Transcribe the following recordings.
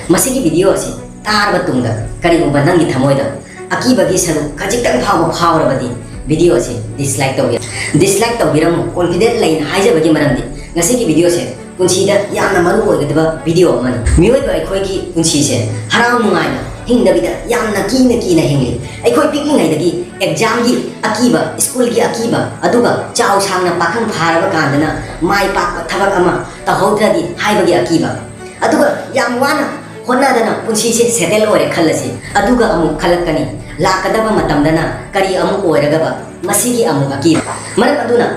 ꯃꯁꯤꯒꯤ ꯚꯤꯗꯤꯑꯣ ꯑꯁꯤ ꯇꯥꯔꯕ ꯇꯨꯡꯗ ꯀꯔꯤꯒꯨꯝꯕ ꯅꯪꯒꯤ ꯊꯃꯣꯏꯗ ꯑꯀꯤꯕꯒꯤ ꯁꯔꯨꯛ ꯈꯖꯤꯛꯇꯪ ꯐꯥꯎꯕ ꯐꯥꯎꯔꯕꯗꯤ ꯚꯤꯗꯤꯑꯣ ꯑꯁꯤ ꯗꯤꯁꯂꯥꯏꯛ ꯇꯧꯕꯤꯔꯝꯃꯨ ꯗꯤꯁꯂꯥꯏꯛ ꯇꯧꯕꯤꯔꯝꯃꯨ ꯀꯣꯟꯐꯤꯗꯦꯟꯠ ꯂꯩꯅ ꯍꯥꯏꯖꯕꯒꯤ ꯃꯔꯝꯗꯤ ꯉꯁꯤꯒꯤ ꯚꯤꯗꯤꯑꯣꯁꯦ ꯄꯨꯟꯁꯤꯗ ꯌꯥꯝꯅ ꯃꯔꯨ ꯑꯣꯏꯒꯗꯕ ꯚꯤꯗꯤꯑꯣ ꯑꯃꯅꯤ ꯃꯤꯑꯣꯏꯕ ꯑꯩꯈꯣꯏꯒꯤ ꯄꯨꯟꯁꯤꯁꯦ ꯍꯔꯥꯎ ꯅꯨꯡꯉꯥꯏꯅ ꯍꯤꯡꯗꯕꯤꯗ ꯌꯥꯝꯅ ꯀꯤꯅ ꯍꯤꯡꯂꯤ ꯑꯩꯈꯣꯏ ꯄꯤꯛꯂꯤꯉꯩꯗꯒꯤ ꯑꯦꯛꯖꯥꯝꯒꯤ ꯑꯀꯤꯕ ꯁ꯭ꯀꯨꯜꯒꯤ ꯑꯀꯤꯕ ꯑꯗꯨꯒ ꯆꯥꯎ ꯁꯥꯡꯅ ꯄꯥꯈꯪ ꯐꯥꯔꯕ ꯀꯥꯟꯗꯅ ꯃꯥꯏ ꯄꯥꯛꯄ ꯊꯕꯛ ꯑꯃ ꯇꯧꯍꯧꯗ꯭ꯔꯗꯤ ꯍꯥꯏꯕꯒꯤ ꯑꯀꯤꯕ ꯑꯗꯨꯒ ꯌꯥꯝ ꯋꯥꯅ ꯍꯣꯠꯅꯗꯅ ꯄꯨꯟꯁꯤꯁꯦ ꯁꯦꯇꯜ ꯑꯣꯏꯔꯦ ꯈꯜꯂꯁꯤ ꯑꯗꯨꯒ ꯑꯃꯨꯛ ꯈꯜꯂꯛꯀꯅꯤ ꯂꯥꯛꯀꯗꯕ ꯃꯇꯝꯗꯅ ꯀꯔꯤ ꯑꯃꯨꯛ ꯑꯣꯏꯔꯒꯕ ꯃꯁꯤꯒꯤ ꯑꯃꯨꯛ ꯑꯀꯤꯕ ꯃꯔꯝ ꯑꯗꯨꯅ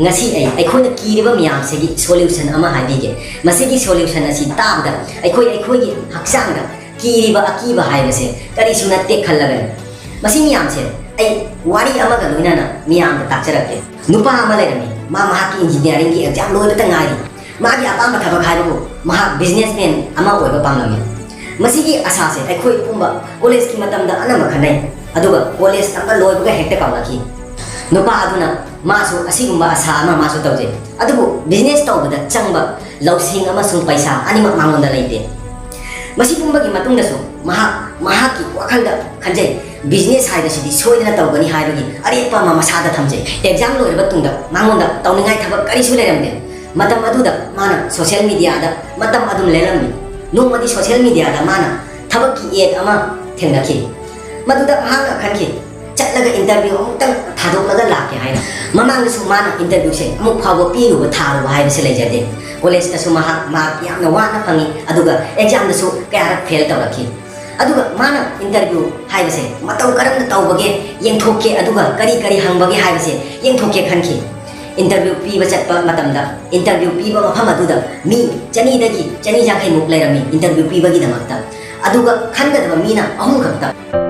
ꯉꯁꯤ ꯑꯩꯈꯣꯏꯅ ꯀꯤꯔꯤꯕ ꯃꯌꯥꯝꯁꯤꯒꯤ ꯁꯣꯂꯨꯁꯟ ꯑꯃ ꯍꯥꯏꯕꯤꯒꯦ ꯃꯁꯤꯒꯤ ꯁꯣꯂꯨꯁꯟ ꯑꯁꯤ ꯇꯥꯕꯗ ꯑꯩꯈꯣꯏꯒꯤ ꯍꯛꯆꯥꯡꯗ ꯀꯤꯔꯤꯕ ꯑꯀꯤꯕ ꯍꯥꯏꯕꯁꯦ ꯀꯔꯤꯁꯨ ꯅꯠꯇꯦ ꯈꯜꯂꯒꯅꯤ ꯃꯁꯤ ꯃꯌꯥꯝꯁꯦ ꯑꯩ ꯋꯥꯔꯤ ꯑꯃꯒ ꯂꯣꯏꯅꯅ ꯃꯤꯌꯥꯝꯗ ꯇꯥꯛꯆꯔꯛꯀꯦ ꯅꯨꯄꯥ ꯑꯃ ꯂꯩꯔꯝꯃꯤ ꯃꯍꯥꯛꯀꯤ ꯏꯟꯖꯤꯅꯤꯌꯥꯔꯤꯡꯒꯤ ꯑꯦꯛꯖꯥꯝ ꯂꯣꯏꯕꯇ ꯉꯥꯏꯔꯤ ꯃꯥꯒꯤ ꯑꯄꯥꯝꯕ ꯊꯕꯛ ꯍꯥꯏꯕꯕꯨ ꯃꯍꯥꯛ ꯕꯤꯖꯤꯅꯦꯁꯃꯦꯟ ꯑꯃ ꯑꯣꯏꯕ ꯄꯥꯝꯂꯝꯃꯤ ꯃꯁꯤꯒꯤ ꯑꯁꯥꯁꯦ ꯑꯩꯈꯣꯏ ꯄꯨꯝꯕ ꯀꯣꯂꯦꯖꯀꯤ ꯃꯇꯝꯗ ꯑꯅꯝꯕ ꯈꯟꯅꯩ ꯑꯗꯨꯒ ꯀꯣꯂꯦꯖ ꯇꯝꯕ ꯂꯣꯏꯕꯒ ꯍꯦꯛꯇ ꯀꯥꯎꯅꯈꯤ नुपा अदुना मासु असिगुम्बा आशा अमा मासु तौजे अदुबु बिजनेस तौबदा चंगबा लौसिंग अमसुंग पैसा अनिमक मांगोंदा लेते मसी पुंबगी मतुंगदसु महाकी वाखलदा खंजै बिजनेस हाइदसिदि सोयदना तौगनी हाइबगी अरेपा मा मसादा थमजे एग्जाम लोइबा तुंगदा मांगोंदा तौनिंगाय थबक करिसु लेरमदे मतम अदुदा माना सोशल मीडिया दा मतम अदुम लेरममी नोंमदि सोशल मीडिया दा माना थबकी एड अमा थेंगनखि मदुदा महाका खनखि चलगा इंटरव्यू अमुक्तंग थादोकलगा लाके हाइना ममांगसु माना इंटरव्यू से अमुक फावो पीरुबा थारुबा हाइबसे लेजदे कॉलेज दसु मार्क यामना वाना फंगी अदुगा एग्जाम दसु कयारक फेल तौरखि अदुगा माना इंटरव्यू हाइबसे मतौ करमना तौबगे येंथोके अदुगा करी हंबगे हाइबसे येंथोके खनखि इंटरव्यू पीबा चटपा मतमदा इंटरव्यू पीबा मफम अदुदा मी चनी जांखै मुक लेरमी इंटरव्यू पीबगी दमक्ता अदुगा खनगदबा मीना अहुम खक्ता